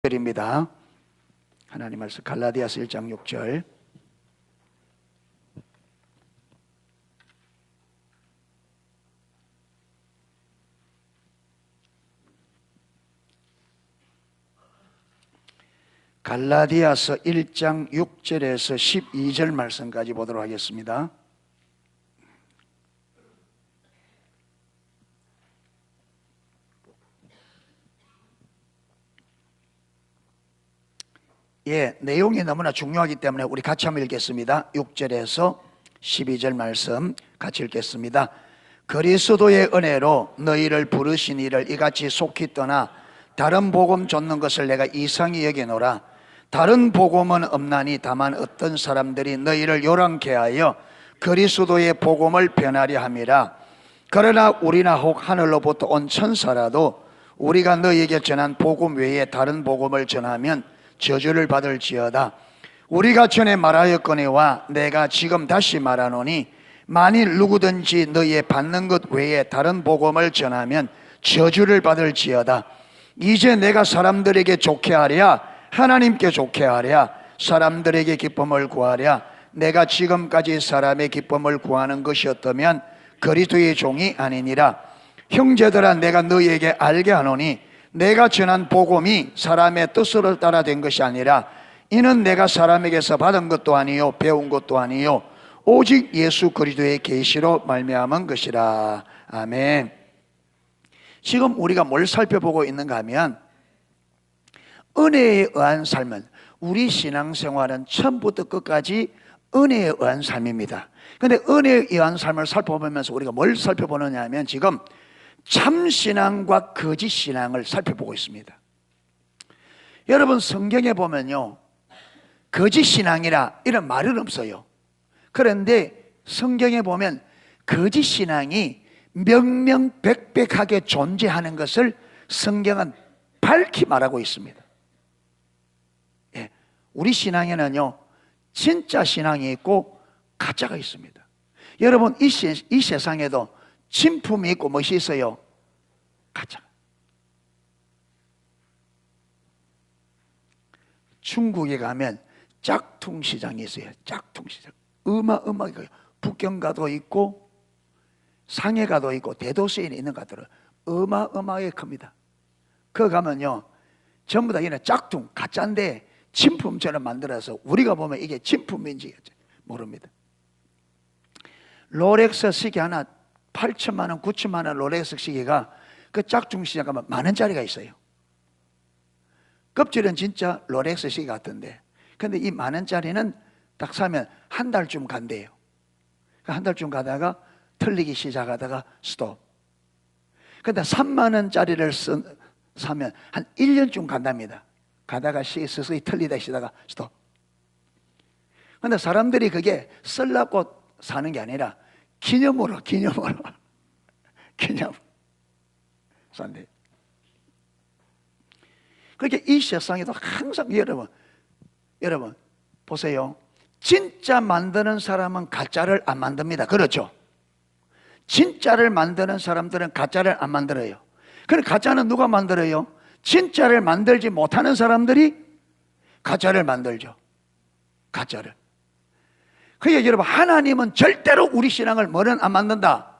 절입니다. 하나님 말씀 갈라디아서 1장 6절. 갈라디아서 1장 6절에서 12절 말씀까지 보도록 하겠습니다. 내용이 너무나 중요하기 때문에 우리 같이 한번 읽겠습니다. 6절에서 12절 말씀 같이 읽겠습니다. 그리스도의 은혜로 너희를 부르신 이를 이같이 속히 떠나 다른 복음 좇는 것을 내가 이상히 여기노라. 다른 복음은 없나니 다만 어떤 사람들이 너희를 요란케 하여 그리스도의 복음을 변하려 함이라. 그러나 우리나 혹 하늘로부터 온 천사라도 우리가 너희에게 전한 복음 외에 다른 복음을 전하면 저주를 받을지어다. 우리가 전에 말하였거니와 내가 지금 다시 말하노니 만일 누구든지 너희의 받는 것 외에 다른 복음을 전하면 저주를 받을지어다. 이제 내가 사람들에게 좋게 하랴 하나님께 좋게 하랴 사람들에게 기쁨을 구하랴. 내가 지금까지 사람의 기쁨을 구하는 것이었다면 그리스도의 종이 아니니라. 형제들아, 내가 너희에게 알게 하노니 내가 전한 복음이 사람의 뜻으로 따라 된 것이 아니라 이는 내가 사람에게서 받은 것도 아니요 배운 것도 아니요 오직 예수 그리스도의 계시로 말미암은 것이라. 아멘. 지금 우리가 뭘 살펴보고 있는가 하면 은혜에 의한 삶은, 우리 신앙생활은 처음부터 끝까지 은혜에 의한 삶입니다. 그런데 은혜에 의한 삶을 살펴보면서 우리가 뭘 살펴보느냐 하면 지금 참신앙과 거짓신앙을 살펴보고 있습니다. 여러분, 성경에 보면요 거짓신앙이라 이런 말은 없어요. 그런데 성경에 보면 거짓신앙이 명명백백하게 존재하는 것을 성경은 밝히 말하고 있습니다. 우리 신앙에는요 진짜 신앙이 있고 가짜가 있습니다. 여러분, 이 세상에도 진품이 있고 무엇이 있어요? 가짜. 중국에 가면 짝퉁시장이 있어요. 짝퉁시장. 어마어마하게 북경가도 있고 상해가도 있고 대도시에 있는 것들은 어마어마하게 큽니다. 거기 가면요 전부 다 이런 짝퉁, 가짜인데 진품처럼 만들어서 우리가 보면 이게 진품인지 모릅니다. 롤렉스 시계 하나 8천만 원, 9천만 원 롤렉스 시계가 그 짝퉁 시장 가면 10,000원짜리가 있어요. 껍질은 진짜 롤렉스 시계 같은데, 근데 이 10,000원짜리는 딱 사면 한 달쯤 간대요. 한 달쯤 가다가 틀리기 시작하다가 스톱. 근데 30,000원짜리를 사면 한 1년쯤 간답니다. 가다가 서서히 틀리다 시다가 스톱. 근데 사람들이 그게 쓰려고 사는 게 아니라 기념으로 산대. 그렇게 이 세상에도 항상 여러분 보세요. 진짜 만드는 사람은 가짜를 안 만듭니다. 그렇죠? 진짜를 만드는 사람들은 가짜를 안 만들어요. 그럼 가짜는 누가 만들어요? 진짜를 만들지 못하는 사람들이 가짜를 만들죠. 가짜를. 그러니까 여러분, 하나님은 절대로 우리 신앙을 뭐는 안 만든다?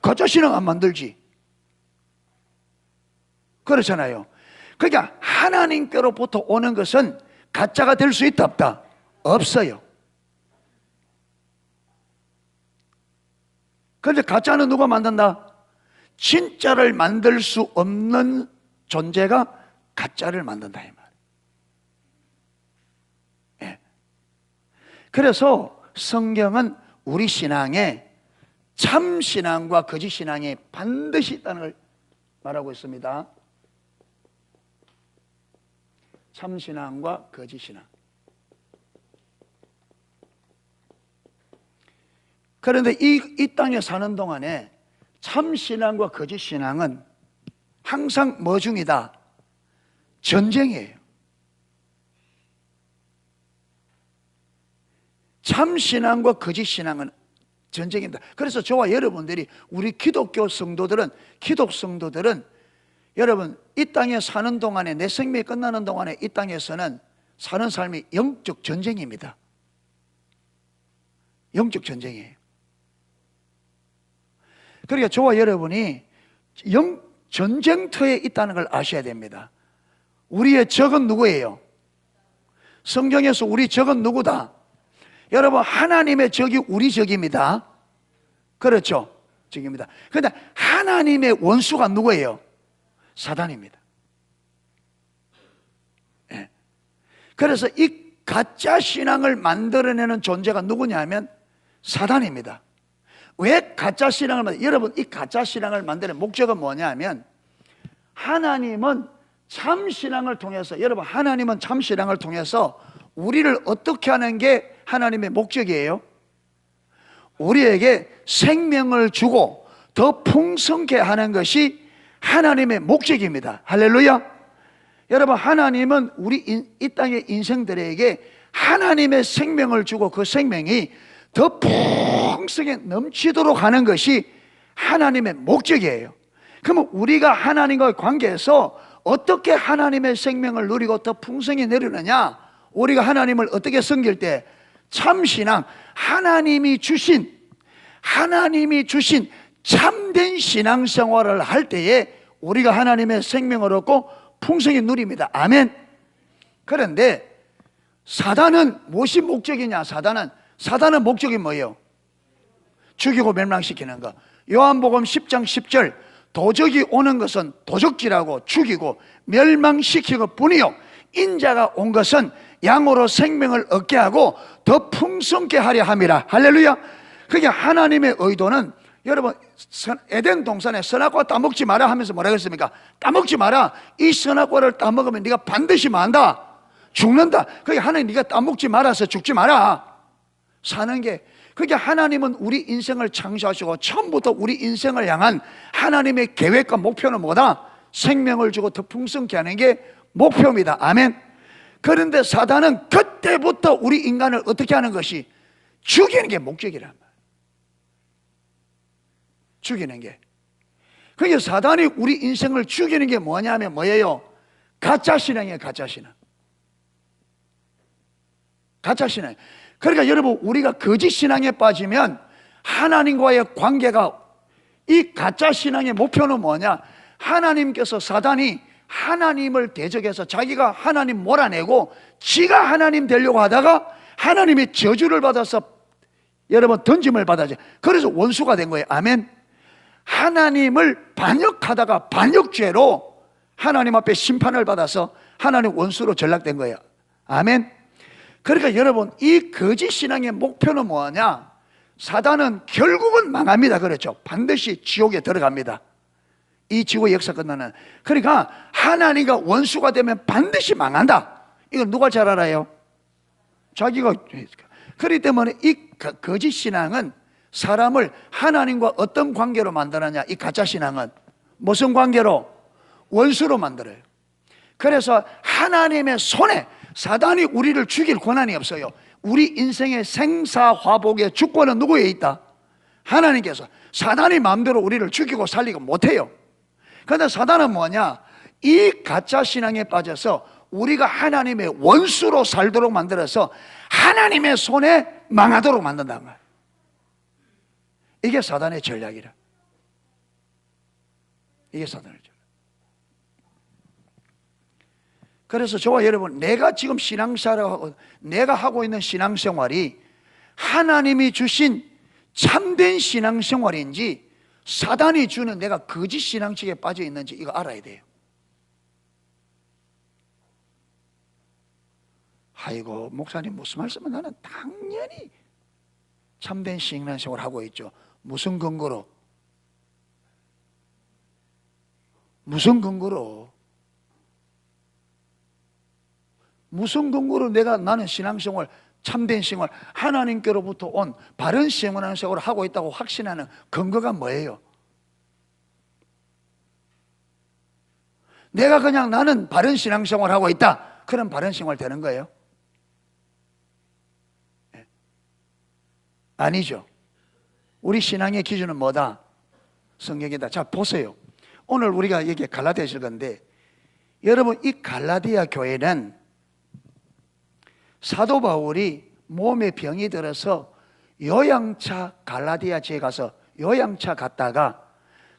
가짜 신앙 안 만들지. 그렇잖아요. 그러니까 하나님께로부터 오는 것은 가짜가 될 수 있다 없다? 없어요. 그런데 가짜는 누가 만든다? 진짜를 만들 수 없는 존재가 가짜를 만든다 이 말이에요. 그래서 성경은 우리 신앙에 참신앙과 거짓신앙이 반드시 있다는 걸 말하고 있습니다. 참신앙과 거짓신앙. 그런데 이 땅에 사는 동안에 참신앙과 거짓신앙은 항상 뭐 중이다? 전쟁이에요. 참신앙과 거짓신앙은 전쟁입니다. 그래서 저와 여러분들이, 우리 기독 성도들은 여러분, 이 땅에 사는 동안에, 내 생명이 끝나는 동안에 이 땅에서는 사는 삶이 영적 전쟁입니다. 영적 전쟁이에요. 그러니까 저와 여러분이 전쟁터에 있다는 걸 아셔야 됩니다. 우리의 적은 누구예요? 성경에서 우리 적은 누구다? 여러분, 하나님의 적이 우리 적입니다. 그렇죠? 적입니다. 그런데 하나님의 원수가 누구예요? 사단입니다. 예. 그래서 이 가짜 신앙을 만들어내는 존재가 누구냐면 사단입니다. 왜 가짜 신앙을 여러분, 이 가짜 신앙을 만드는 목적은 뭐냐면, 하나님은 참 신앙을 통해서, 여러분, 하나님은 참 신앙을 통해서 우리를 어떻게 하는 게 하나님의 목적이에요? 우리에게 생명을 주고 더 풍성케 하는 것이 하나님의 목적입니다. 할렐루야. 여러분, 하나님은 우리 이 땅의 인생들에게 하나님의 생명을 주고 그 생명이 더 풍성하게 넘치도록 하는 것이 하나님의 목적이에요. 그러면 우리가 하나님과의 관계에서 어떻게 하나님의 생명을 누리고 더 풍성히 누리느냐? 우리가 하나님을 어떻게 섬길 때 참신앙, 하나님이 주신 참된 신앙생활을 할 때에 우리가 하나님의 생명을 얻고 풍성히 누립니다. 아멘. 그런데 사단은 무엇이 목적이냐? 사단은 목적이 뭐예요? 죽이고 멸망시키는 거. 요한복음 10장 10절, 도적이 오는 것은 도적질하고 죽이고 멸망시키고 뿐이요, 인자가 온 것은 양으로 생명을 얻게 하고 더 풍성케 하려 함이라. 할렐루야. 그게 하나님의 의도는, 여러분, 에덴 동산에 선악과 따먹지 마라 하면서 뭐라고 했습니까? 따먹지 마라. 이 선악과를 따먹으면 네가 반드시 만다, 죽는다. 그게 하나님, 네가 따먹지 말아서 죽지 마라. 사는 게, 그게 하나님은 우리 인생을 창조하시고 처음부터 우리 인생을 향한 하나님의 계획과 목표는 뭐다? 생명을 주고 더 풍성케 하는 게 목표입니다. 아멘. 그런데 사단은 그때부터 우리 인간을 어떻게 하는 것이, 죽이는 게 목적이란 말이에요. 죽이는 게. 그러니까 사단이 우리 인생을 죽이는 게 뭐냐면 뭐예요? 가짜 신앙이에요. 가짜 신앙. 가짜 신앙. 그러니까 여러분, 우리가 거짓 신앙에 빠지면 하나님과의 관계가, 이 가짜 신앙의 목표는 뭐냐? 하나님께서, 사단이 하나님을 대적해서 자기가 하나님 몰아내고 지가 하나님 되려고 하다가 하나님의 저주를 받아서, 여러분, 던짐을 받아죠. 그래서 원수가 된 거예요. 아멘. 하나님을 반역하다가 반역죄로 하나님 앞에 심판을 받아서 하나님 원수로 전락된 거예요. 아멘. 그러니까 여러분, 이 거짓 신앙의 목표는 뭐냐? 사단은 결국은 망합니다. 그렇죠? 반드시 지옥에 들어갑니다. 이 지구의 역사 끝나는. 그러니까 하나님과 원수가 되면 반드시 망한다. 이건 누가 잘 알아요? 자기가. 그렇기 때문에 이 거짓 신앙은 사람을 하나님과 어떤 관계로 만드느냐? 이 가짜 신앙은 무슨 관계로? 원수로 만들어요. 그래서 하나님의 손에 사단이 우리를 죽일 권한이 없어요. 우리 인생의 생사화복의 주권은 누구에 있다? 하나님께서. 사단이 마음대로 우리를 죽이고 살리고 못해요. 그런데 사단은 뭐냐? 이 가짜 신앙에 빠져서 우리가 하나님의 원수로 살도록 만들어서 하나님의 손에 망하도록 만든단 말이에요. 이게 사단의 전략이라. 이게 사단의 전략. 그래서 저와 여러분, 내가 지금 신앙생활을, 내가 하고 있는 신앙생활이 하나님이 주신 참된 신앙생활인지 사단이 주는 내가 거짓 신앙책에 빠져 있는지 이거 알아야 돼요. 아이고, 목사님 무슨 말씀은, 나는 당연히 참된 신앙생활을 하고 있죠. 무슨 근거로? 무슨 근거로? 무슨 근거로 나는 신앙생활, 참된 생활, 하나님께로부터 온 바른 신앙생활을 하고 있다고 확신하는 근거가 뭐예요? 내가 그냥 나는 바른 신앙생활을 하고 있다, 그럼 바른 생활 되는 거예요? 아니죠. 우리 신앙의 기준은 뭐다? 성경이다. 자, 보세요. 오늘 우리가 여기 갈라디아 있을 건데, 여러분 이 갈라디아 교회는 사도 바울이 몸에 병이 들어서 요양차, 갈라디아 지에 가서 요양차 갔다가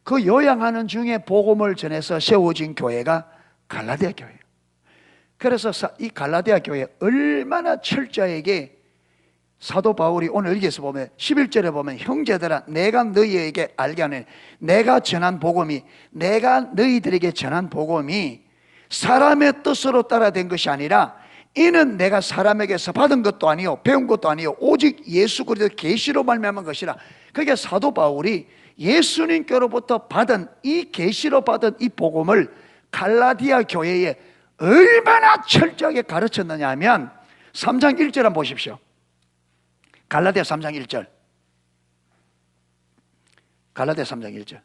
그 요양하는 중에 복음을 전해서 세워진 교회가 갈라디아 교회예요. 그래서 이 갈라디아 교회 얼마나 철저하게 사도 바울이 오늘 여기에서 보면 11절에 보면 형제들아 내가 너희에게 알게 하는 내가 전한 복음이 내가 너희들에게 전한 복음이 사람의 뜻으로 따라 된 것이 아니라 이는 내가 사람에게서 받은 것도 아니요 배운 것도 아니요 오직 예수 그리스도 계시로 말미암은 것이라. 그게 사도 바울이 예수님께로부터 받은 이 계시로 받은 이 복음을 갈라디아 교회에 얼마나 철저하게 가르쳤느냐 하면 3장 1절 한번 보십시오. 갈라디아 3장 1절. 갈라디아 3장 1절.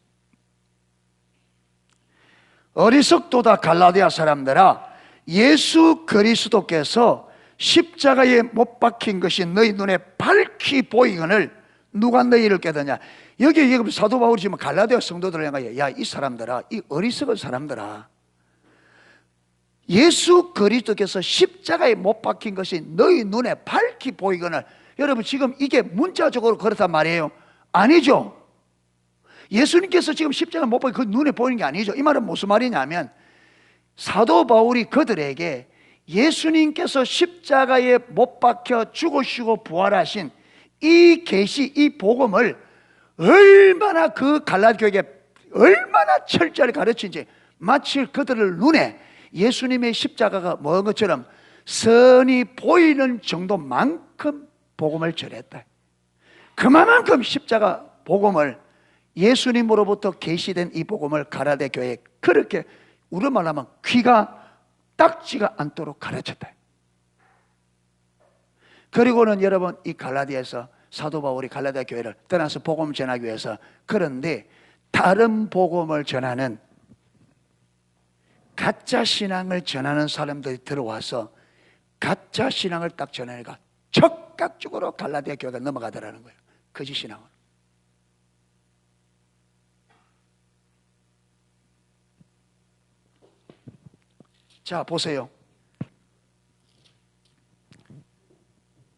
어리석도다 갈라디아 사람들아 예수 그리스도께서 십자가에 못 박힌 것이 너희 눈에 밝히 보이거늘 누가 너희를 깨닫냐. 여기 사도 바울이 지금 갈라디아 성도들을 향하여 야 이 사람들아 이 어리석은 사람들아 예수 그리스도께서 십자가에 못 박힌 것이 너희 눈에 밝히 보이거늘. 여러분 지금 이게 문자적으로 그렇단 말이에요? 아니죠. 예수님께서 지금 십자가에 못 박힌 그 눈에 보이는 게 아니죠. 이 말은 무슨 말이냐면 사도 바울이 그들에게 예수님께서 십자가에 못 박혀 죽으시고 부활하신 이 계시 이 복음을 얼마나 그 갈라디아 교회에 얼마나 철저히 가르친지 마치 그들을 눈에 예수님의 십자가가 먼 것처럼 선이 보이는 정도만큼 복음을 전했다. 그만큼 십자가 복음을 예수님으로부터 계시된 이 복음을 갈라디아 교회에 그렇게 우리말 하면 귀가 딱지가 않도록 가르쳤다. 그리고는 여러분 이 갈라디아에서 사도 바울이 갈라디아 교회를 떠나서 복음 전하기 위해서 그런데 다른 복음을 전하는 가짜 신앙을 전하는 사람들이 들어와서 가짜 신앙을 딱 전하니까 적극적으로 갈라디아 교회가 넘어가더라는 거예요. 거짓 신앙을. 자 보세요.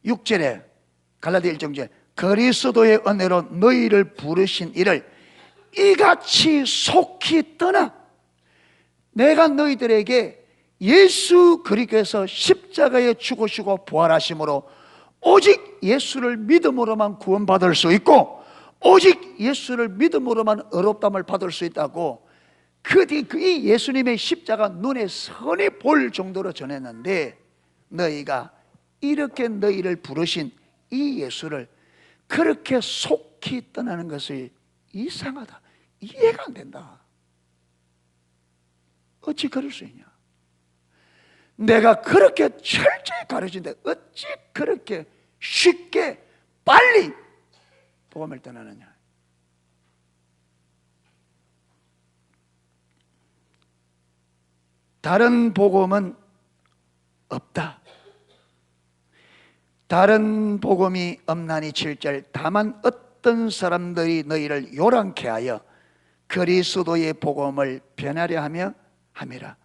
6절에 갈라디아 1장에 그리스도의 은혜로 너희를 부르신 이를 이같이 속히 떠나. 내가 너희들에게 예수 그리스도께서 십자가에 죽으시고 부활하심으로 오직 예수를 믿음으로만 구원받을 수 있고 오직 예수를 믿음으로만 의롭다함을 받을 수 있다고 이 예수님의 십자가 눈에 선히 볼 정도로 전했는데 너희가 이렇게 너희를 부르신 이 예수를 그렇게 속히 떠나는 것이 이상하다. 이해가 안 된다. 어찌 그럴 수 있냐? 내가 그렇게 철저히 가르치는데 어찌 그렇게 쉽게 빨리 복음을 떠나느냐? 다른 복음은 없다. 다른 복음이 없나니 7절 다만 어떤 사람들이 너희를 요란케 하여 그리스도의 복음을 변하려 하며 함이라.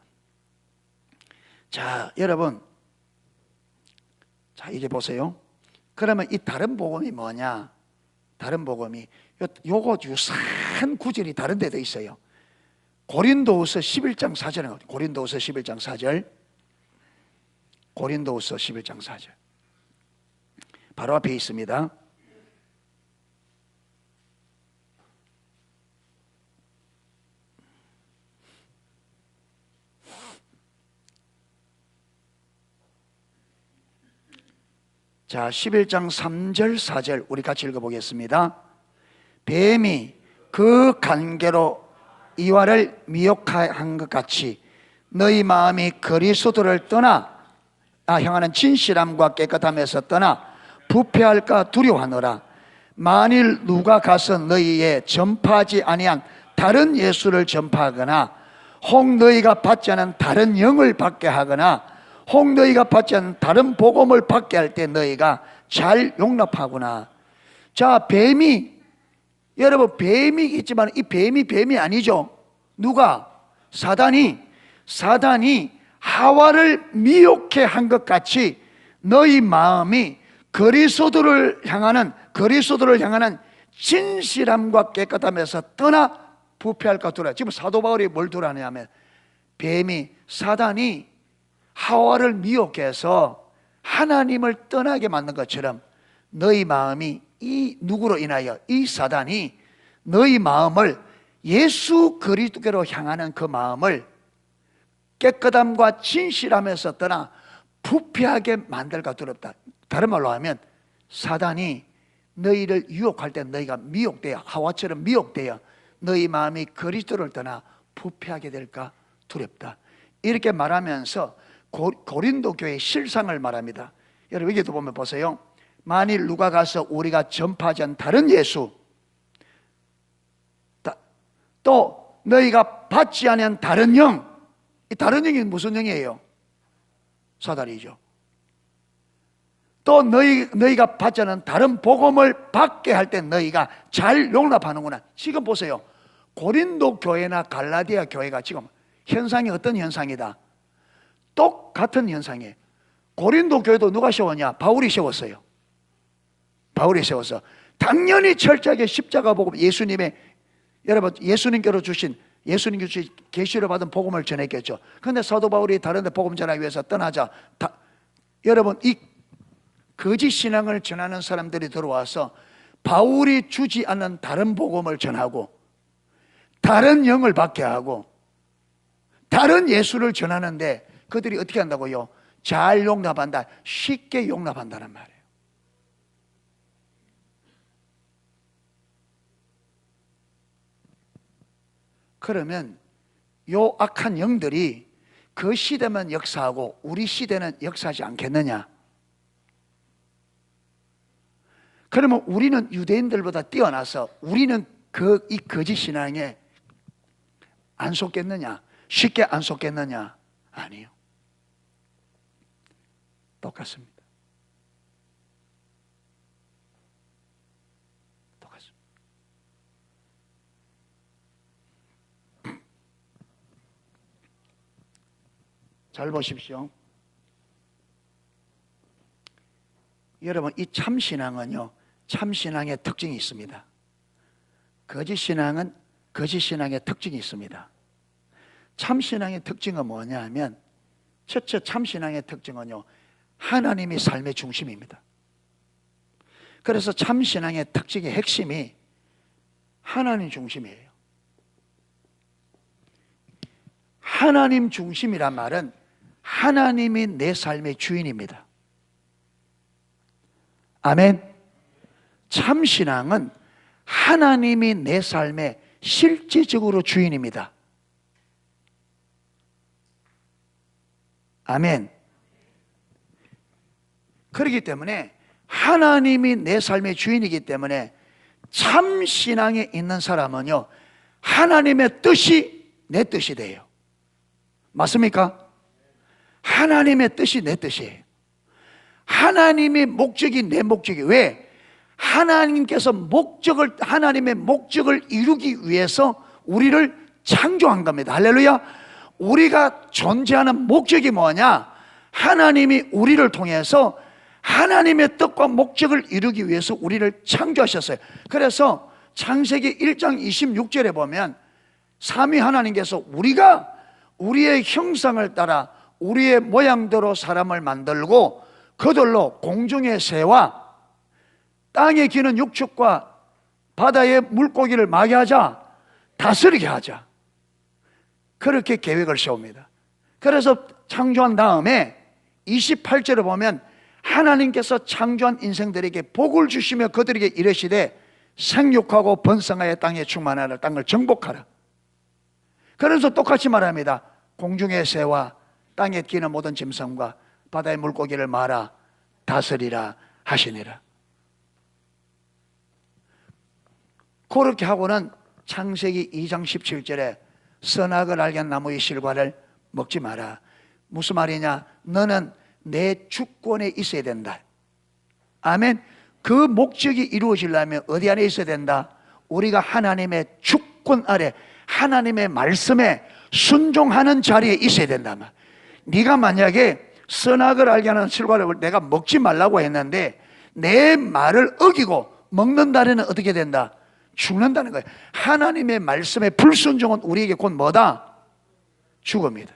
자 여러분, 자 이제 보세요. 그러면 이 다른 복음이 뭐냐? 다른 복음이 요거 유사한 구절이 다른 데도 있어요. 고린도후서 11장 4절에 고린도후서 11장 4절 고린도후서 11장 4절 바로 앞에 있습니다. 자 11장 3절 4절 우리 같이 읽어보겠습니다. 뱀이 그 관계로 이와를 미혹한 것 같이 너희 마음이 그리스도를 떠나 향하는 진실함과 깨끗함에서 떠나 부패할까 두려워하노라. 만일 누가 가서 너희에 전파하지 아니한 다른 예수를 전파하거나 혹 너희가 받지 않은 다른 영을 받게 하거나 혹 너희가 받지 않은 다른 복음을 받게 할 때 너희가 잘 용납하구나. 자 뱀이 여러분 뱀이 있지만 이 뱀이 아니죠. 누가? 사단이 하와를 미혹해 한 것 같이 너희 마음이 그리스도를 향하는 진실함과 깨끗함에서 떠나 부패할까 두려워. 지금 사도 바울이 뭘 두려워하냐면 사단이 하와를 미혹해서 하나님을 떠나게 만든 것처럼 너희 마음이 이 누구로 인하여 이 사단이 너희 마음을 예수 그리스도께로 향하는 그 마음을 깨끗함과 진실함에서 떠나 부패하게 만들까 두렵다. 다른 말로 하면 사단이 너희를 유혹할 때 너희가 미혹되어 하와처럼 미혹되어 너희 마음이 그리스도를 떠나 부패하게 될까 두렵다. 이렇게 말하면서 고린도 교회의 실상을 말합니다. 여러분 여기도 보면 보세요. 만일 누가 가서 우리가 전파하지 않은 다른 예수, 또 너희가 받지 않은 다른 영, 이 다른 영이 무슨 영이에요? 사단이죠. 또 너희가 받지 않은 다른 복음을 받게 할 때 너희가 잘 용납하는구나. 지금 보세요. 고린도 교회나 갈라디아 교회가 지금 현상이 어떤 현상이다? 똑같은 현상이에요. 고린도 교회도 누가 세웠냐? 바울이 세웠어요. 바울이 세워서 당연히 철저하게 십자가 복음, 여러분 예수님께로 주신 계시를 받은 복음을 전했겠죠. 그런데 사도 바울이 다른 데 복음 전하기 위해서 떠나자 여러분 이 거짓 신앙을 전하는 사람들이 들어와서 바울이 주지 않는 다른 복음을 전하고 다른 영을 받게 하고 다른 예수를 전하는데 그들이 어떻게 한다고요? 잘 용납한다. 쉽게 용납한다는 말이에요. 그러면 요 악한 영들이 그 시대만 역사하고 우리 시대는 역사하지 않겠느냐? 그러면 우리는 유대인들보다 뛰어나서 우리는 이 거짓 신앙에 안 속겠느냐? 쉽게 안 속겠느냐? 아니요. 똑같습니다. 똑같습니다. 잘 보십시오. 여러분 이 참신앙은요, 참신앙의 특징이 있습니다. 거짓신앙은 거짓신앙의 특징이 있습니다. 참신앙의 특징은 뭐냐 하면 첫째 참신앙의 특징은요, 하나님이 삶의 중심입니다. 그래서 참신앙의 특징의 핵심이 하나님 중심이에요. 하나님 중심이란 말은 하나님이 내 삶의 주인입니다. 아멘. 참신앙은 하나님이 내 삶의 실질적으로 주인입니다. 아멘. 그렇기 때문에 하나님이 내 삶의 주인이기 때문에 참신앙에 있는 사람은요, 하나님의 뜻이 내 뜻이 돼요. 맞습니까? 하나님의 뜻이 내 뜻이에요. 하나님의 목적이 내 목적이. 왜? 하나님께서 하나님의 목적을 이루기 위해서 우리를 창조한 겁니다. 할렐루야. 우리가 존재하는 목적이 뭐냐? 하나님이 우리를 통해서 하나님의 뜻과 목적을 이루기 위해서 우리를 창조하셨어요. 그래서 창세기 1장 26절에 보면 삼위 하나님께서 우리가 우리의 형상을 따라 우리의 모양대로 사람을 만들고 그들로 공중의 새와 땅에 기는 육축과 바다의 물고기를 마게 하자, 다스리게 하자. 그렇게 계획을 세웁니다. 그래서 창조한 다음에 28절에 보면 하나님께서 창조한 인생들에게 복을 주시며 그들에게 이르시되 생육하고 번성하여 땅에 충만하라, 땅을 정복하라. 그래서 똑같이 말합니다. 공중의 새와 땅에 기는 모든 짐승과 바다의 물고기를 마라, 다스리라 하시니라. 그렇게 하고는 창세기 2장 17절에 선악을 알게 한 나무의 실과를 먹지 마라. 무슨 말이냐? 너는 내 주권에 있어야 된다. 아멘. 그 목적이 이루어지려면 어디 안에 있어야 된다? 우리가 하나님의 주권 아래, 하나님의 말씀에 순종하는 자리에 있어야 된단 말이야. 네가 만약에 선악을 알게 하는 실과를 내가 먹지 말라고 했는데 내 말을 어기고 먹는다면 어떻게 된다? 죽는다는 거예요. 하나님의 말씀에 불순종은 우리에게 곧 뭐다? 죽음이다.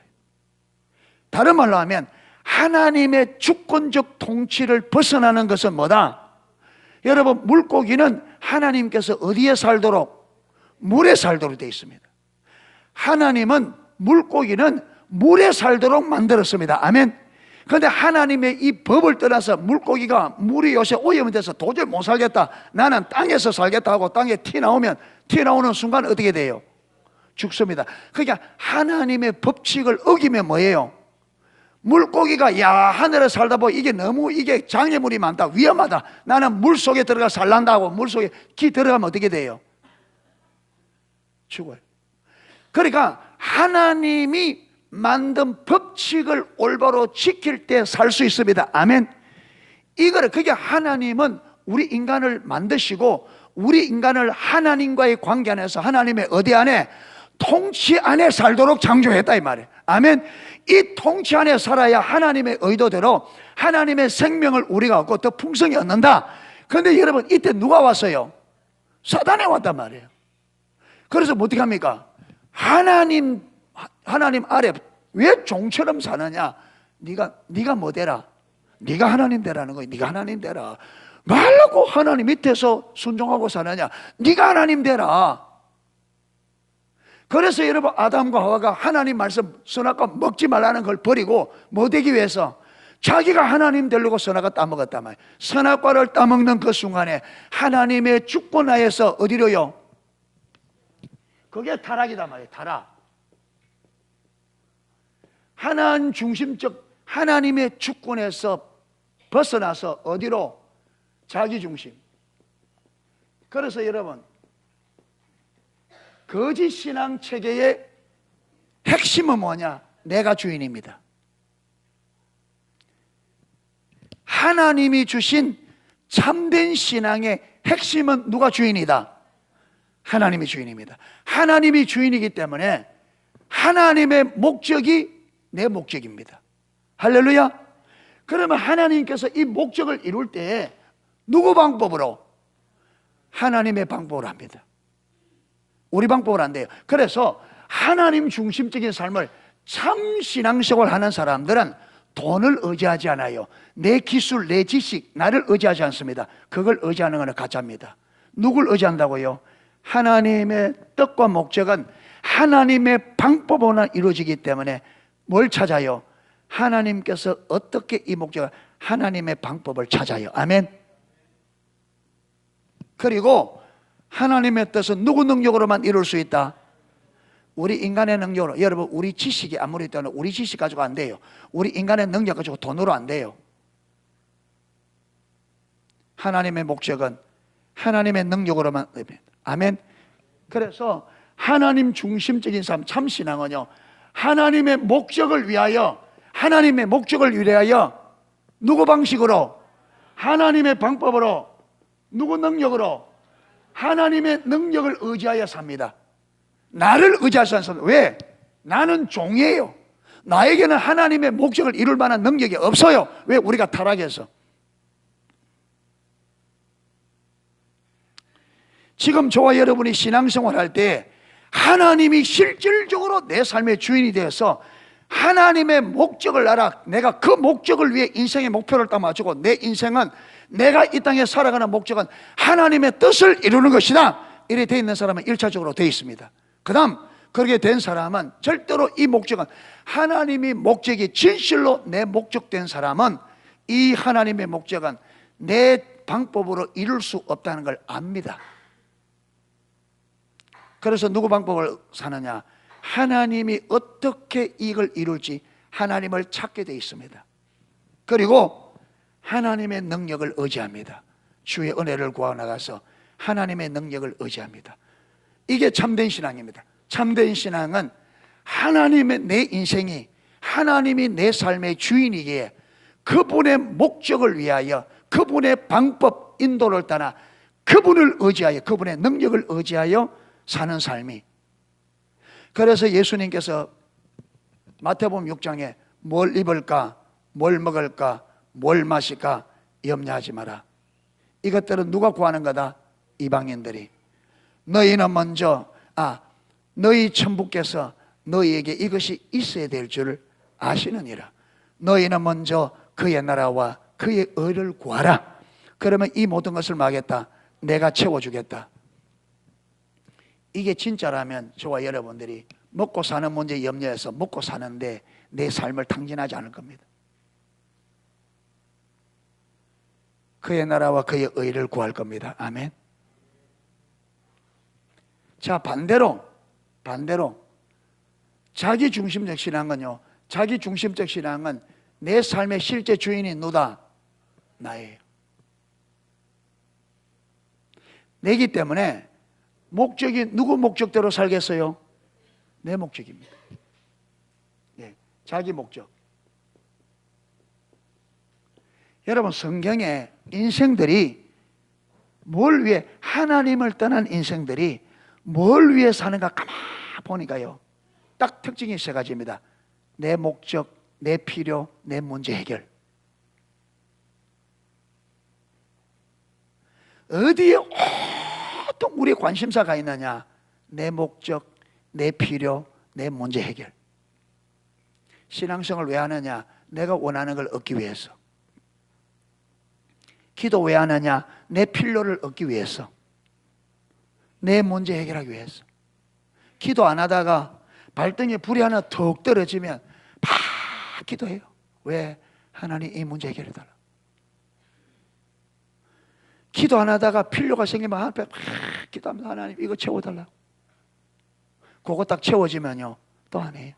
다른 말로 하면 하나님의 주권적 통치를 벗어나는 것은 뭐다? 여러분, 물고기는 하나님께서 어디에 살도록? 물에 살도록 되어 있습니다. 하나님은 물고기는 물에 살도록 만들었습니다. 아멘. 그런데 하나님의 이 법을 떠나서 물고기가 물이 요새 오염이 돼서 도저히 못 살겠다, 나는 땅에서 살겠다 하고 땅에 튀어나오는 순간 어떻게 돼요? 죽습니다. 그러니까 하나님의 법칙을 어기면 뭐예요? 물고기가 야, 하늘에 살다 보니 이게 장애물이 많다, 위험하다, 나는 물속에 들어가 살란다고 물속에 기 들어가면 어떻게 돼요? 죽어요. 그러니까 하나님이 만든 법칙을 올바로 지킬 때 살 수 있습니다. 아멘. 그게 하나님은 우리 인간을 만드시고 우리 인간을 하나님과의 관계 안에서 하나님의 어디 안에? 통치 안에 살도록 창조했다 이 말이에요. 아멘. 이 통치 안에 살아야 하나님의 의도대로 하나님의 생명을 우리가 얻고 더 풍성히 얻는다. 그런데 여러분, 이때 누가 왔어요? 사단이 왔단 말이에요. 그래서 어떻게 합니까? 하나님 아래 왜 종처럼 사느냐? 네가 뭐 되라? 네가 하나님 되라는 거야. 네가 하나님 되라. 말라고 하나님 밑에서 순종하고 사느냐? 네가 하나님 되라. 그래서 여러분, 아담과 하와가 하나님 말씀 선악과 먹지 말라는 걸 버리고 뭐 되기 위해서? 자기가 하나님 되려고 선악과 따먹었단 말이에요. 선악과를 따먹는 그 순간에 하나님의 주권하에서 어디로요? 그게 타락이단 말이에요. 타락. 하나님 중심적 하나님의 주권에서 벗어나서 어디로? 자기 중심. 그래서 여러분, 거짓 신앙 체계의 핵심은 뭐냐? 내가 주인입니다. 하나님이 주신 참된 신앙의 핵심은 누가 주인이다? 하나님이 주인입니다. 하나님이 주인이기 때문에 하나님의 목적이 내 목적입니다. 할렐루야. 그러면 하나님께서 이 목적을 이룰 때 누구 방법으로? 하나님의 방법으로 합니다. 우리 방법으로 안 돼요. 그래서 하나님 중심적인 삶을 참 신앙생활 하는 사람들은 돈을 의지하지 않아요. 내 기술, 내 지식, 나를 의지하지 않습니다. 그걸 의지하는 것은 가짜입니다. 누굴 의지한다고요? 하나님의 뜻과 목적은 하나님의 방법으로만 이루어지기 때문에 뭘 찾아요? 하나님께서 어떻게 이 목적을, 하나님의 방법을 찾아요. 아멘. 그리고 하나님의 뜻은 누구 능력으로만 이룰 수 있다? 우리 인간의 능력으로. 여러분, 우리 지식이 아무리 있다면 우리 지식 가지고 안 돼요. 우리 인간의 능력 가지고 돈으로 안 돼요. 하나님의 목적은 하나님의 능력으로만. 아멘. 그래서 하나님 중심적인 삶, 참신앙은요, 하나님의 목적을 위하여 누구 방식으로? 하나님의 방법으로. 누구 능력으로? 하나님의 능력을 의지하여 삽니다. 나를 의지하지 않습니다. 왜? 나는 종이에요. 나에게는 하나님의 목적을 이룰 만한 능력이 없어요. 왜? 우리가 타락해서. 지금 저와 여러분이 신앙생활 할 때 하나님이 실질적으로 내 삶의 주인이 되어서 하나님의 목적을 알아, 내가 그 목적을 위해 인생의 목표를 딱 맞추고, 내 인생은, 내가 이 땅에 살아가는 목적은 하나님의 뜻을 이루는 것이다, 이렇게 되어 있는 사람은 1차적으로 되어 있습니다. 그 다음, 그렇게 된 사람은 절대로 이 목적은, 하나님이 목적이 진실로 내 목적된 사람은 이 하나님의 목적은 내 방법으로 이룰 수 없다는 걸 압니다. 그래서 누구 방법을 사느냐? 하나님이 어떻게 이걸 이룰지 하나님을 찾게 되어 있습니다. 그리고 하나님의 능력을 의지합니다. 주의 은혜를 구하고 나가서 하나님의 능력을 의지합니다. 이게 참된 신앙입니다. 참된 신앙은 하나님의, 내 인생이 하나님이 내 삶의 주인이기에 그분의 목적을 위하여, 그분의 방법, 인도를 따라 그분을 의지하여, 그분의 능력을 의지하여 사는 삶이 그래서 예수님께서 마태복음 6장에 뭘 입을까, 뭘 먹을까, 뭘 마실까 염려하지 마라. 이것들은 누가 구하는 거다? 이방인들이. 너희는 먼저 너희 천부께서 너희에게 이것이 있어야 될 줄 아시느니라. 너희는 먼저 그의 나라와 그의 의를 구하라. 그러면 이 모든 것을 막겠다. 내가 채워주겠다. 이게 진짜라면 저와 여러분들이 먹고 사는 문제 염려해서 먹고 사는데 내 삶을 탕진하지 않을 겁니다. 그의 나라와 그의 의를 구할 겁니다. 아멘. 자, 반대로 자기 중심적 신앙은요, 자기 중심적 신앙은 내 삶의 실제 주인이 누다? 나예요. 내기 때문에 목적이 누구 목적대로 살겠어요? 내 목적입니다. 네, 자기 목적. 여러분, 성경에 인생들이 뭘 위해, 하나님을 떠난 인생들이 뭘 위해 사는가 가만 보니까요, 딱 특징이 세 가지입니다. 내 목적, 내 필요, 내 문제 해결. 어디에 온통 우리 관심사가 있느냐? 내 목적, 내 필요, 내 문제 해결. 신앙생활을 왜 하느냐? 내가 원하는 걸 얻기 위해서. 기도 왜 하느냐? 내 필요를 얻기 위해서. 내 문제 해결하기 위해서. 기도 안 하다가 발등에 불이 하나 턱 떨어지면 팍 기도해요. 왜? 하나님 이 문제 해결해달라. 기도 안 하다가 필요가 생기면 앞에 팍 기도하면서 하나님 이거 채워달라. 그거 딱 채워지면요 또 안 해요.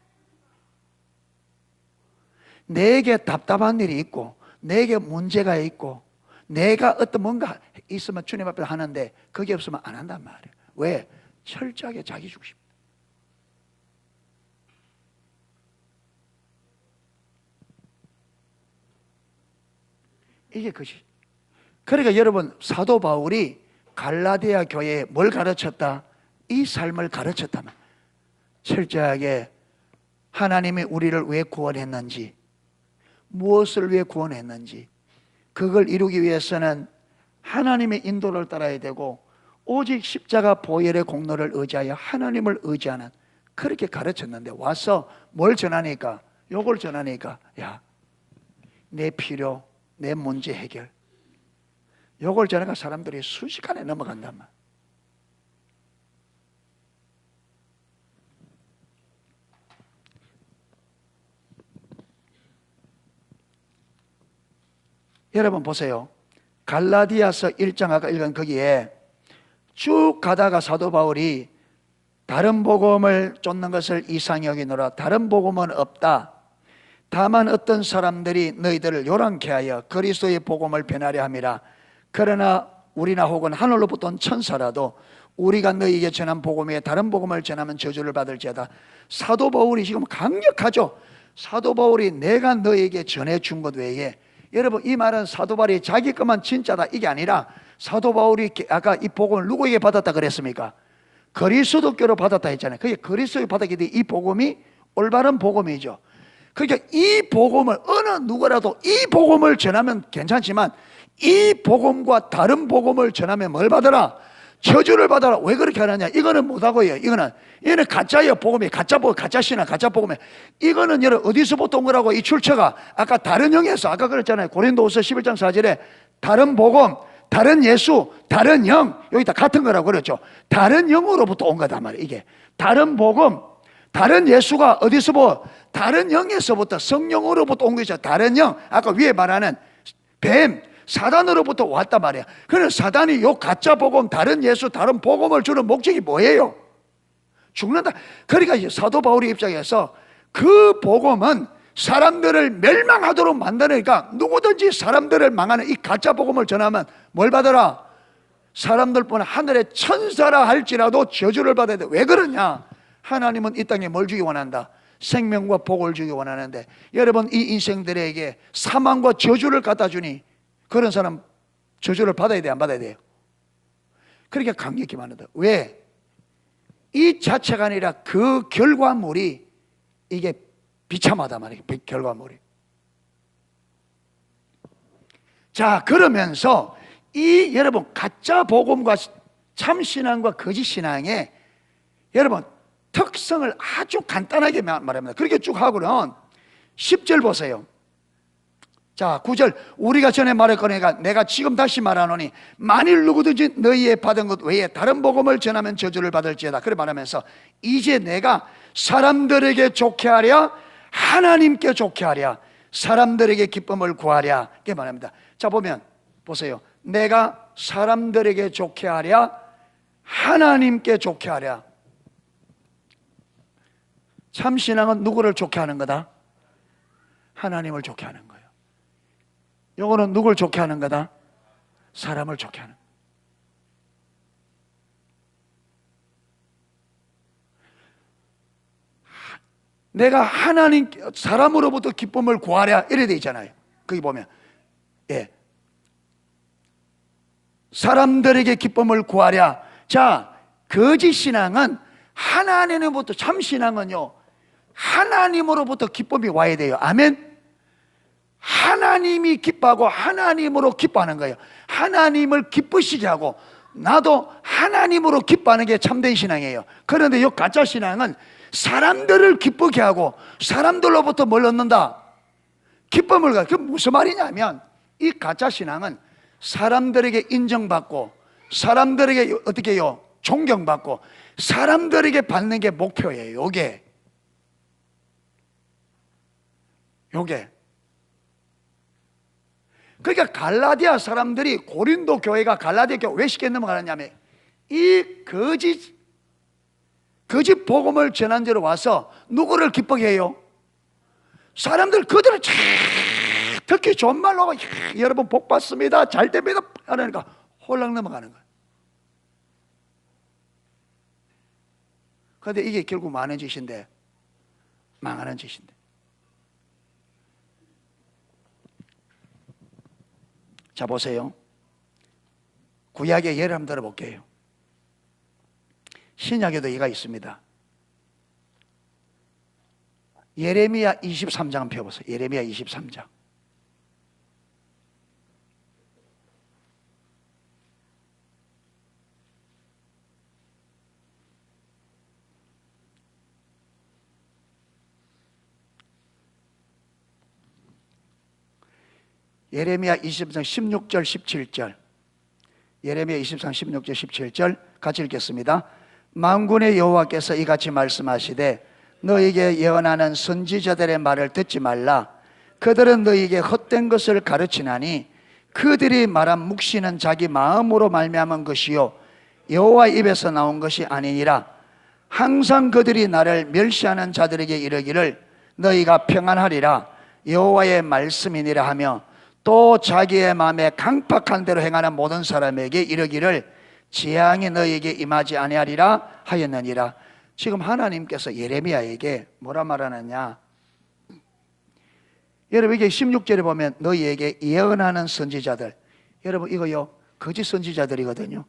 내게 답답한 일이 있고 내게 문제가 있고 내가 어떤 뭔가 있으면 주님 앞에 하는데 그게 없으면 안 한단 말이에요. 왜? 철저하게 자기 중심. 이게 그것이. 그러니까 여러분, 사도 바울이 갈라디아 교회에 뭘 가르쳤다? 이 삶을 가르쳤다면 철저하게 하나님이 우리를 왜 구원했는지, 무엇을 위해 구원했는지, 그걸 이루기 위해서는 하나님의 인도를 따라야 되고 오직 십자가 보혈의 공로를 의지하여 하나님을 의지하는, 그렇게 가르쳤는데 와서 뭘 전하니까, 요걸 전하니까 야, 내 필요, 내 문제 해결, 요걸 전하니까 사람들이 순식간에 넘어간단 말. 여러분 보세요. 갈라디아서 1장 아까 읽은 거기에 쭉 가다가 사도 바울이 다른 복음을 쫓는 것을 이상히 여기노라. 다른 복음은 없다. 다만 어떤 사람들이 너희들을 요란케 하여 그리스도의 복음을 변하려 함이라. 그러나 우리나 혹은 하늘로부터 온 천사라도 우리가 너희에게 전한 복음 외에 다른 복음을 전하면 저주를 받을지어다. 사도 바울이 지금 강력하죠. 사도 바울이 내가 너희에게 전해준 것 외에, 여러분 이 말은 사도 바울이 자기 것만 진짜다 이게 아니라 사도 바울이 아까 이 복음을 누구에게 받았다 그랬습니까? 그리스도께로 받았다 했잖아요. 그게 그리스도에 받았기 때문에 이 복음이 올바른 복음이죠. 그러니까 이 복음을 어느 누구라도 이 복음을 전하면 괜찮지만 이 복음과 다른 복음을 전하면 뭘 받아라? 저주를 받아라. 왜 그렇게 하느냐? 이거는 못하고요. 얘는 가짜예요. 복음이 가짜 복음, 가짜 신앙, 가짜 복음에. 이거는 여러분 어디서부터 온 거라고? 이 출처가 아까 다른 영에서, 아까 그랬잖아요. 고린도후서 11장 4절에 다른 복음, 다른 예수, 다른 영, 여기 다 같은 거라고 그랬죠. 다른 영으로부터 온 거단 말이에요. 이게 다른 복음, 다른 예수가 어디서 다른 영에서부터, 성령으로부터 온 것이죠. 다른 영, 아까 위에 말하는 뱀, 사단으로부터 왔단 말이야. 그래서 사단이 요 가짜 복음, 다른 예수, 다른 복음을 주는 목적이 뭐예요? 죽는다. 그러니까 사도 바울의 입장에서 그 복음은 사람들을 멸망하도록 만드니까 누구든지 사람들을 망하는 이 가짜 복음을 전하면 뭘 받아라? 사람들뿐 하늘의 천사라 할지라도 저주를 받아야 돼. 왜 그러냐? 하나님은 이 땅에 뭘 주기 원한다? 생명과 복을 주기 원하는데, 여러분 이 인생들에게 사망과 저주를 갖다 주니 그런 사람 저주를 받아야 돼, 안 받아야 돼요? 그렇게 강력히 말한다. 왜? 이 자체가 아니라 그 결과물이 이게 비참하단 말이에요. 결과물이. 자, 그러면서 이 여러분 가짜 복음과 참신앙과 거짓신앙의 여러분 특성을 아주 간단하게 말합니다. 그렇게 쭉 하고는 10절 보세요. 자, 9절 우리가 전에 말했거니와 내가 지금 다시 말하노니 만일 누구든지 너희의 받은 것 외에 다른 복음을 전하면 저주를 받을지어다. 그래 말하면서 이제 내가 사람들에게 좋게 하랴 하나님께 좋게 하랴 사람들에게 기쁨을 구하랴 이렇게 말합니다. 자, 보면 보세요. 내가 사람들에게 좋게 하랴 하나님께 좋게 하랴. 참신앙은 누구를 좋게 하는 거다? 하나님을 좋게 하는 거예요. 요거는 누굴 좋게 하는 거다? 사람을 좋게 하는 거예요. 내가 하나님 사람으로부터 기쁨을 구하랴 이래 돼 있잖아요. 거기 보면 사람들에게 기쁨을 구하랴. 자, 거짓 신앙은 하나님으로부터, 참신앙은요 하나님으로부터 기쁨이 와야 돼요. 아멘. 하나님이 기뻐하고 하나님으로 기뻐하는 거예요. 하나님을 기쁘시게 하고 나도 하나님으로 기뻐하는 게 참된 신앙이에요. 그런데 이 가짜 신앙은 사람들을 기쁘게 하고 사람들로부터 뭘 얻는다? 기쁨을 갖고. 그게 무슨 말이냐면 이 가짜 신앙은 사람들에게 인정받고 사람들에게 어떻게 해요? 존경받고 사람들에게 받는 게 목표예요. 요게 그러니까 갈라디아 사람들이 고린도 교회가 갈라디아 교회 왜 쉽게 넘어가느냐면 이 거짓 복음을 전한 데로 와서 누구를 기쁘게 해요? 사람들 그들을 특히 좋은 말로 여러분 복 받습니다 잘 됩니다 하니까 홀랑 넘어가는 거예요. 그런데 이게 결국 많은 짓인데 망하는 짓인데. 자, 보세요. 구약의 예를 한번 들어볼게요. 신약에도 얘가 있습니다. 예레미야 23장 한번 펴보세요. 예레미야 23장. 예레미야 23장 16절 17절. 예레미야 23장 16절 17절 같이 읽겠습니다. 만군의 여호와께서 이같이 말씀하시되 너에게 예언하는 선지자들의 말을 듣지 말라. 그들은 너에게 헛된 것을 가르치나니 그들이 말한 묵시는 자기 마음으로 말미암은 것이요 여호와 입에서 나온 것이 아니니라. 항상 그들이 나를 멸시하는 자들에게 이르기를 너희가 평안하리라 여호와의 말씀이니라 하며 또 자기의 마음에 강팍한 대로 행하는 모든 사람에게 이르기를 재앙이 너희에게 임하지 아니하리라 하였느니라. 지금 하나님께서 예레미야에게 뭐라 말하느냐? 여러분 이게 16절에 보면 너희에게 예언하는 선지자들, 여러분 이거요 거짓 선지자들이거든요.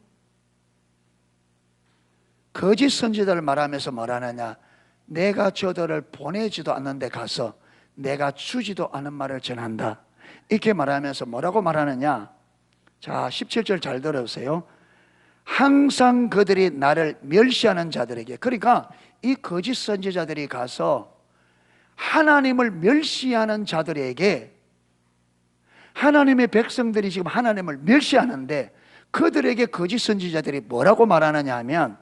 거짓 선지자를 말하면서 뭐라느냐? 내가 저들을 보내지도 않는 데 가서 내가 주지도 않은 말을 전한다 이렇게 말하면서 뭐라고 말하느냐? 자, 17절 잘 들어보세요. 항상 그들이 나를 멸시하는 자들에게, 그러니까 이 거짓 선지자들이 가서 하나님을 멸시하는 자들에게, 하나님의 백성들이 지금 하나님을 멸시하는데 그들에게 거짓 선지자들이 뭐라고 말하느냐 하면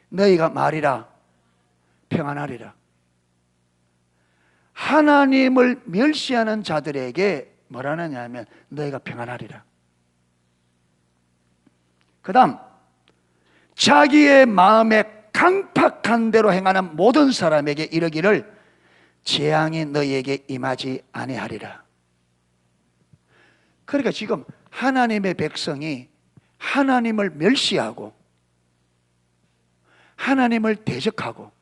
너희가 말이라 평안하리라. 하나님을 멸시하는 자들에게 뭐라느냐 하면 너희가 평안하리라. 그 다음 자기의 마음에 강팍한 대로 행하는 모든 사람에게 이르기를 재앙이 너희에게 임하지 아니하리라. 그러니까 지금 하나님의 백성이 하나님을 멸시하고 하나님을 대적하고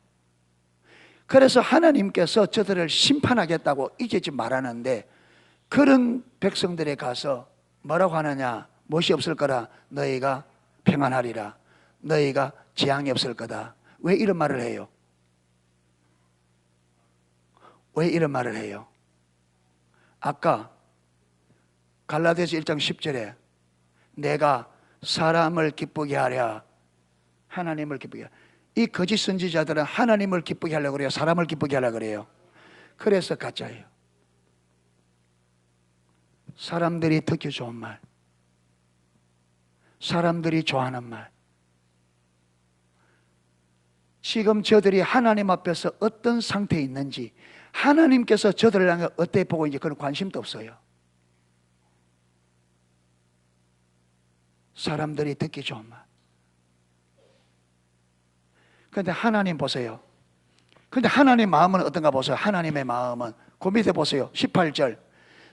그래서 하나님께서 저들을 심판하겠다고 이제 지금 말하는데 그런 백성들에 가서 뭐라고 하느냐? 무엇이 없을 거라 너희가 평안하리라. 너희가 재앙이 없을 거다. 왜 이런 말을 해요? 왜 이런 말을 해요? 아까 갈라디아서 1장 10절에 내가 사람을 기쁘게 하랴 하나님을 기쁘게 하랴. 이 거짓 선지자들은 하나님을 기쁘게 하려고 그래요? 사람을 기쁘게 하려고 그래요? 그래서 가짜예요. 사람들이 듣기 좋은 말, 사람들이 좋아하는 말. 지금 저들이 하나님 앞에서 어떤 상태에 있는지, 하나님께서 저들을 향해 어떻게 보고 있는지 그런 관심도 없어요. 사람들이 듣기 좋은 말. 그런데 하나님 보세요. 근데 하나님 마음은 어떤가 보세요. 하나님의 마음은 그 밑에 보세요. 18절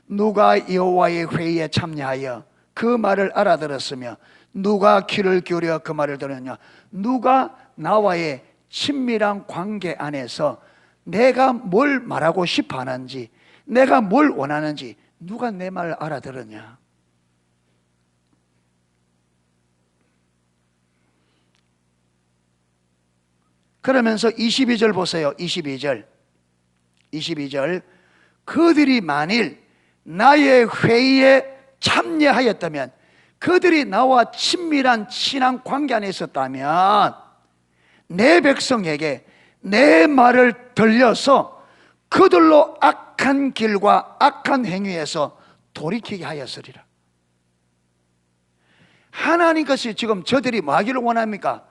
누가 여호와의 회의에 참여하여 그 말을 알아들었으며 누가 귀를 기울여 그 말을 들었냐. 누가 나와의 친밀한 관계 안에서 내가 뭘 말하고 싶어 하는지, 내가 뭘 원하는지 누가 내 말을 알아들었냐. 그러면서 22절 보세요. 22절 그들이 만일 나의 회의에 참여하였다면, 그들이 나와 친밀한 친한 관계 안에 있었다면 내 백성에게 내 말을 들려서 그들로 악한 길과 악한 행위에서 돌이키게 하였으리라. 하나님께서 지금 저들이 뭐 하기를 원합니까?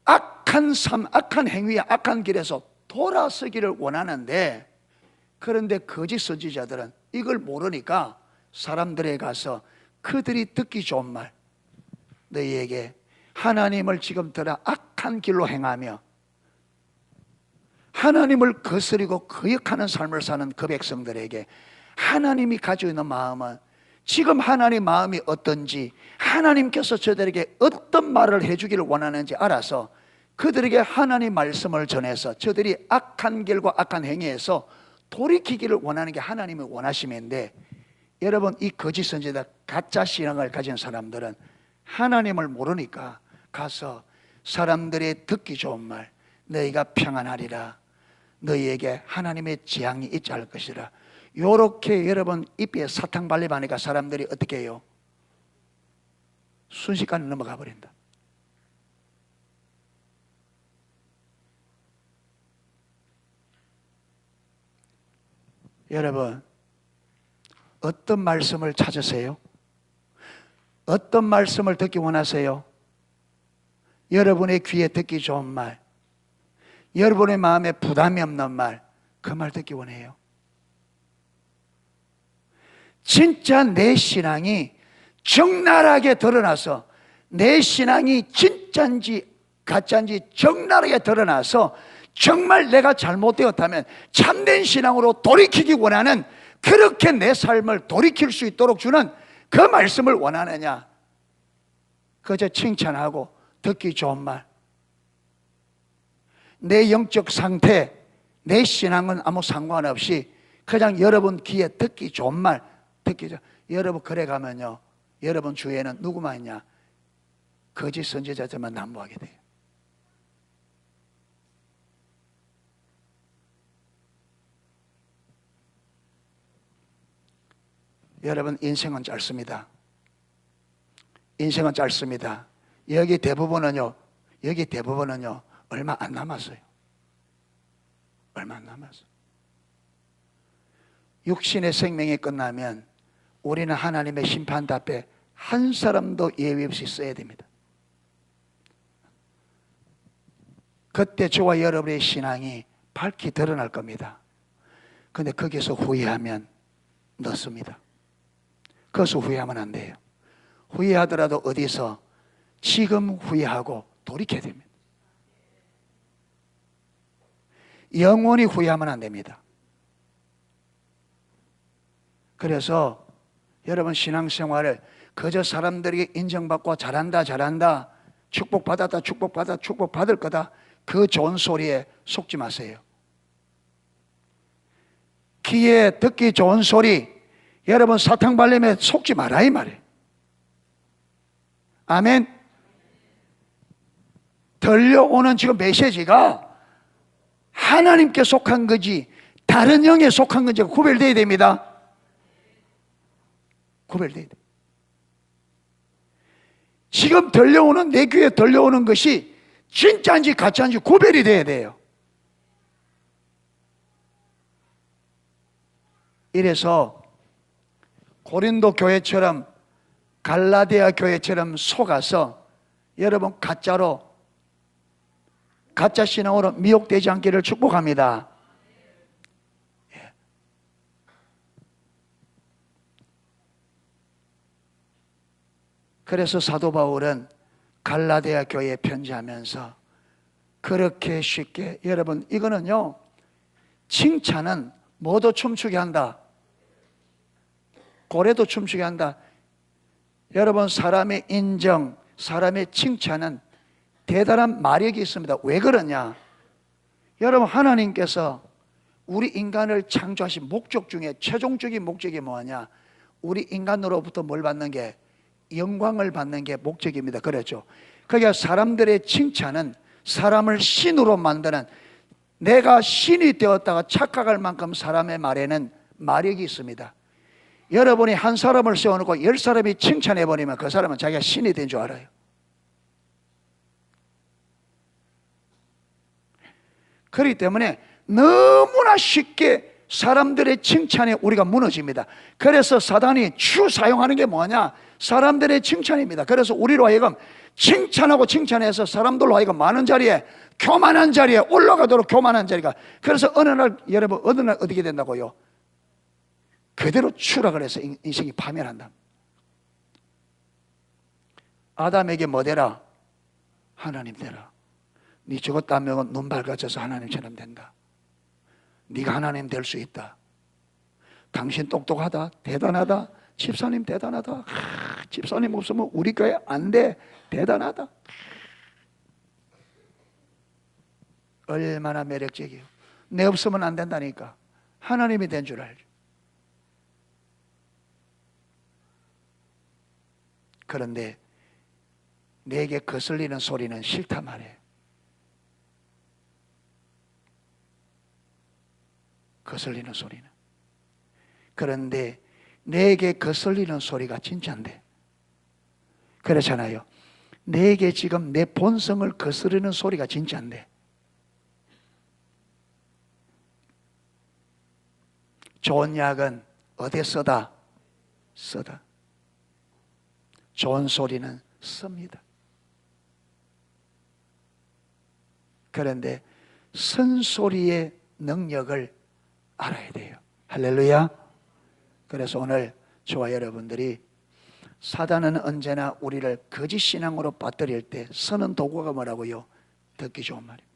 악한 삶, 악한 행위와 악한 길에서 돌아서기를 원하는데, 그런데 거짓 선지자들은 이걸 모르니까 사람들에 가서 그들이 듣기 좋은 말, 너희에게 하나님을 지금 들어 악한 길로 행하며 하나님을 거스리고 거역하는 삶을 사는 그 백성들에게 하나님이 가지고 있는 마음은, 지금 하나님 마음이 어떤지, 하나님께서 저들에게 어떤 말을 해주기를 원하는지 알아서 그들에게 하나님 말씀을 전해서 저들이 악한 길과 악한 행위에서 돌이키기를 원하는 게 하나님의 원하심인데, 여러분 이 거짓 선지자 가짜 신앙을 가진 사람들은 하나님을 모르니까 가서 사람들이 듣기 좋은 말, 너희가 평안하리라, 너희에게 하나님의 재앙이 있지 않을 것이라, 요렇게 여러분 입에 사탕 발림하니까 사람들이 어떻게 해요? 순식간에 넘어가 버린다. 여러분 어떤 말씀을 찾으세요? 어떤 말씀을 듣기 원하세요? 여러분의 귀에 듣기 좋은 말, 여러분의 마음에 부담이 없는 말, 그 말 듣기 원해요. 진짜 내 신앙이 적나라하게 드러나서, 내 신앙이 진짜인지 가짜인지 적나라하게 드러나서 정말 내가 잘못되었다면 참된 신앙으로 돌이키기 원하는, 그렇게 내 삶을 돌이킬 수 있도록 주는 그 말씀을 원하느냐, 그저 칭찬하고 듣기 좋은 말, 내 영적 상태, 내 신앙은 아무 상관없이 그냥 여러분 귀에 듣기 좋은 말, 듣기 좋은, 여러분 그래 가면요, 여러분 주위에는 누구만 있냐? 거짓 선지자들만 난무하게 돼요. 여러분 인생은 짧습니다. 인생은 짧습니다. 여기 대부분은요 얼마 안 남았어요. 얼마 안 남았어요. 육신의 생명이 끝나면 우리는 하나님의 심판대 앞에 한 사람도 예외 없이 써야 됩니다. 그때 저와 여러분의 신앙이 밝히 드러날 겁니다. 그런데 거기서 후회하면 늦습니다. 거기서 후회하면 안 돼요. 후회하더라도 어디서 지금 후회하고 돌이켜야 됩니다. 영원히 후회하면 안 됩니다. 그래서 여러분 신앙생활을 그저 사람들에게 인정받고 잘한다 축복받았다 축복받을 거다, 그 좋은 소리에 속지 마세요. 귀에 듣기 좋은 소리, 여러분 사탕 발림에 속지 마라 이 말이에요. 아멘. 들려오는 지금 메시지가 하나님께 속한 거지 다른 영에 속한 건지가 구별돼야 됩니다. 구별돼야 돼. 지금 들려오는 내 귀에 들려오는 것이 진짜인지 가짜인지 구별이 돼야 돼요. 이래서 고린도 교회처럼 갈라디아 교회처럼 속아서 여러분 가짜 신앙으로 미혹되지 않기를 축복합니다. 예. 그래서 사도 바울은 갈라디아 교회에 편지하면서 그렇게 쉽게, 여러분 이거는요, 칭찬은 뭐도 춤추게 한다. 고래도 춤추게 한다. 여러분, 사람의 인정, 사람의 칭찬은 대단한 마력이 있습니다. 왜 그러냐? 여러분, 하나님께서 우리 인간을 창조하신 목적 중에 최종적인 목적이 뭐냐? 우리 인간으로부터 뭘 받는 게? 영광을 받는 게 목적입니다. 그렇죠? 그러니까 사람들의 칭찬은 사람을 신으로 만드는, 내가 신이 되었다가 착각할 만큼 사람의 말에는 마력이 있습니다. 여러분이 한 사람을 세워놓고 10사람이 칭찬해버리면 그 사람은 자기가 신이 된 줄 알아요. 그렇기 때문에 너무나 쉽게 사람들의 칭찬에 우리가 무너집니다. 그래서 사단이 주 사용하는 게 뭐냐? 사람들의 칭찬입니다. 그래서 우리로 하여금 칭찬하고 칭찬해서 사람들로 하여금 많은 자리에, 교만한 자리에 올라가도록 교만한 자리가. 그래서 어느 날, 여러분, 어느 날 어떻게 된다고요? 그대로 추락을 해서 인생이 파멸한다. 아담에게 뭐 되라? 하나님 되라. 네 저것 하면 눈 밝아져서 하나님처럼 된다. 네가 하나님 될 수 있다. 당신 똑똑하다, 대단하다, 집사님 대단하다. 집사님 없으면 우리 교회 안 돼, 대단하다. 얼마나 매력적이에요. 내 없으면 안 된다니까. 하나님이 된 줄 알죠. 그런데 내게 거슬리는 소리는 싫단 말이에요. 거슬리는 소리는. 그런데 내게 거슬리는 소리가 진짜인데, 그렇잖아요. 내게 지금 내 본성을 거스르는 소리가 진짜인데, 좋은 약은 어디에 써다? 써다. 좋은 소리는 씁니다. 그런데 쓴소리의 능력을 알아야 돼요. 할렐루야. 그래서 오늘 저와 여러분들이, 사단은 언제나 우리를 거짓 신앙으로 빠뜨릴 때 쓰는 도구가 뭐라고요? 듣기 좋은 말입니다.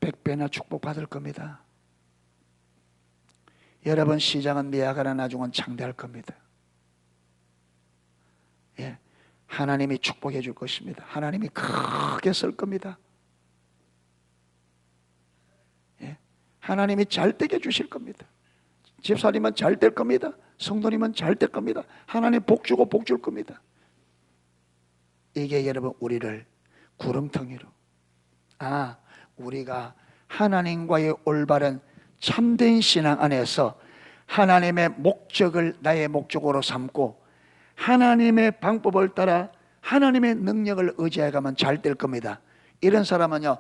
100배나 축복받을 겁니다. 여러분 시장은 미약하나 나중은 창대할 겁니다. 예, 하나님이 축복해 줄 것입니다. 하나님이 크게 쓸 겁니다. 예, 하나님이 잘 되게 주실 겁니다. 집사님은 잘 될 겁니다. 성도님은 잘 될 겁니다. 하나님 복 주고 복 줄 겁니다. 이게 여러분 우리를 구렁텅이로, 우리가 하나님과의 올바른 참된 신앙 안에서 하나님의 목적을 나의 목적으로 삼고 하나님의 방법을 따라 하나님의 능력을 의지해가면 잘 될 겁니다. 이런 사람은요,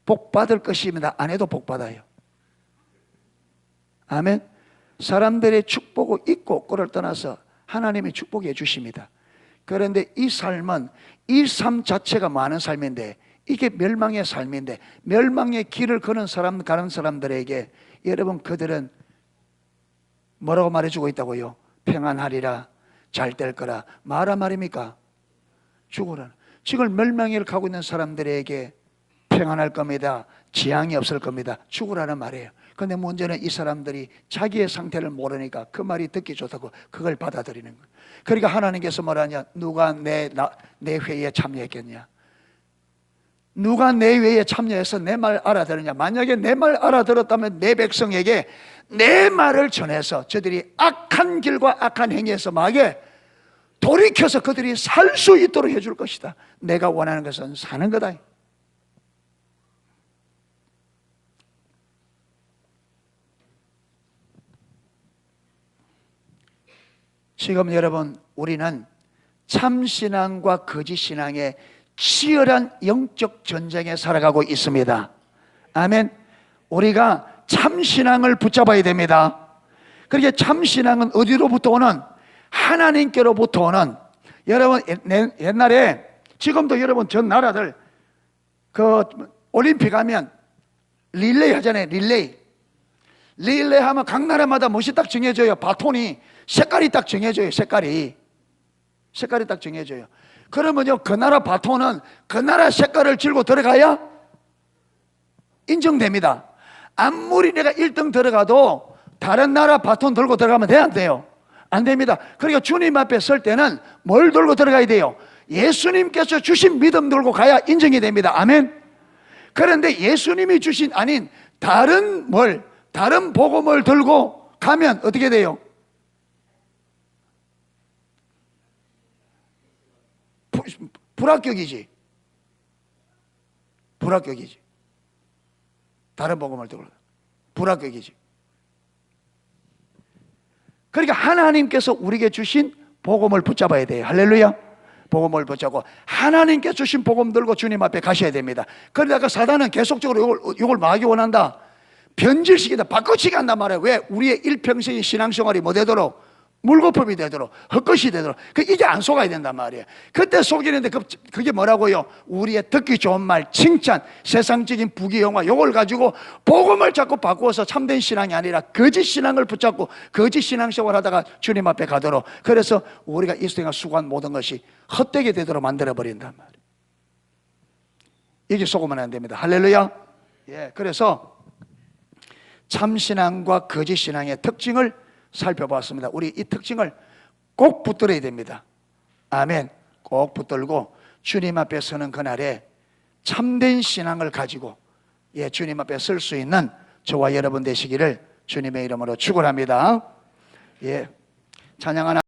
복 받을 것입니다. 안 해도 복 받아요. 아멘. 사람들의 축복을 잊고 없고를 떠나서 하나님이 축복해 주십니다. 그런데 이 삶은, 이 삶 자체가 많은 삶인데, 이게 멸망의 삶인데, 멸망의 길을 가는 사람들에게 여러분, 그들은 뭐라고 말해주고 있다고요? 평안하리라, 잘 될 거라. 말아 말입니까? 죽으라. 지금 멸망의 길을 가고 있는 사람들에게 평안할 겁니다, 재앙이 없을 겁니다, 죽으라는 말이에요. 그런데 문제는 이 사람들이 자기의 상태를 모르니까 그 말이 듣기 좋다고 그걸 받아들이는 거예요. 그러니까 하나님께서 뭐라냐? 누가 내 회의에 참여했겠냐? 누가 내 외에 참여해서 내 말 알아들으냐? 만약에 내 말 알아들었다면 내 백성에게 내 말을 전해서 저들이 악한 길과 악한 행위에서 막에 돌이켜서 그들이 살 수 있도록 해줄 것이다. 내가 원하는 것은 사는 거다. 지금 여러분, 우리는 참신앙과 거짓신앙의 치열한 영적 전쟁에 살아가고 있습니다. 아멘. 우리가 참신앙을 붙잡아야 됩니다. 그렇게 참신앙은 어디로부터 오는? 하나님께로부터 오는. 여러분, 옛날에, 지금도 여러분 전 나라들 그 올림픽 하면 릴레이 하잖아요. 릴레이 하면 각 나라마다 무엇이 딱 정해져요. 바톤이 색깔이 딱 정해져요. 색깔이 딱 정해져요. 그러면요, 그 나라 바톤은 그 나라 색깔을 들고 들어가야 인정됩니다. 아무리 내가 1등 들어가도 다른 나라 바톤 들고 들어가면 돼, 안 돼요? 안 됩니다. 그러니까 주님 앞에 설 때는 뭘 들고 들어가야 돼요? 예수님께서 주신 믿음 들고 가야 인정이 됩니다. 아멘. 그런데 예수님이 주신 아닌 다른 복음을 들고 가면 어떻게 돼요? 불합격이지. 다른 복음을 들고 불합격이지. 그러니까 하나님께서 우리에게 주신 복음을 붙잡아야 돼요. 할렐루야. 복음을 붙잡고 하나님께 주신 복음 들고 주님 앞에 가셔야 됩니다. 그러다가 사단은 계속적으로 이걸 막기 원한다. 변질시키다. 바꿔치기 한단 말이에요. 왜? 우리의 일평생의 신앙생활이 뭐 되도록? 물거품이 되도록, 헛것이 되도록. 이게 안 속아야 된단 말이에요. 그때 속이는데 그게 뭐라고요? 우리의 듣기 좋은 말, 칭찬, 세상적인 부귀영화, 요걸 가지고 복음을 자꾸 바꾸어서 참된 신앙이 아니라 거짓 신앙을 붙잡고 거짓 신앙생활 하다가 주님 앞에 가도록, 그래서 우리가 이 생활 수고한 모든 것이 헛되게 되도록 만들어버린단 말이에요. 이게 속으면 안 됩니다. 할렐루야. 예, 그래서 참신앙과 거짓 신앙의 특징을 살펴봤습니다. 우리 이 특징을 꼭 붙들어야 됩니다. 아멘. 꼭 붙들고 주님 앞에 서는 그날에 참된 신앙을 가지고 주님 앞에 설 수 있는 저와 여러분 되시기를 주님의 이름으로 축원합니다. 찬양하는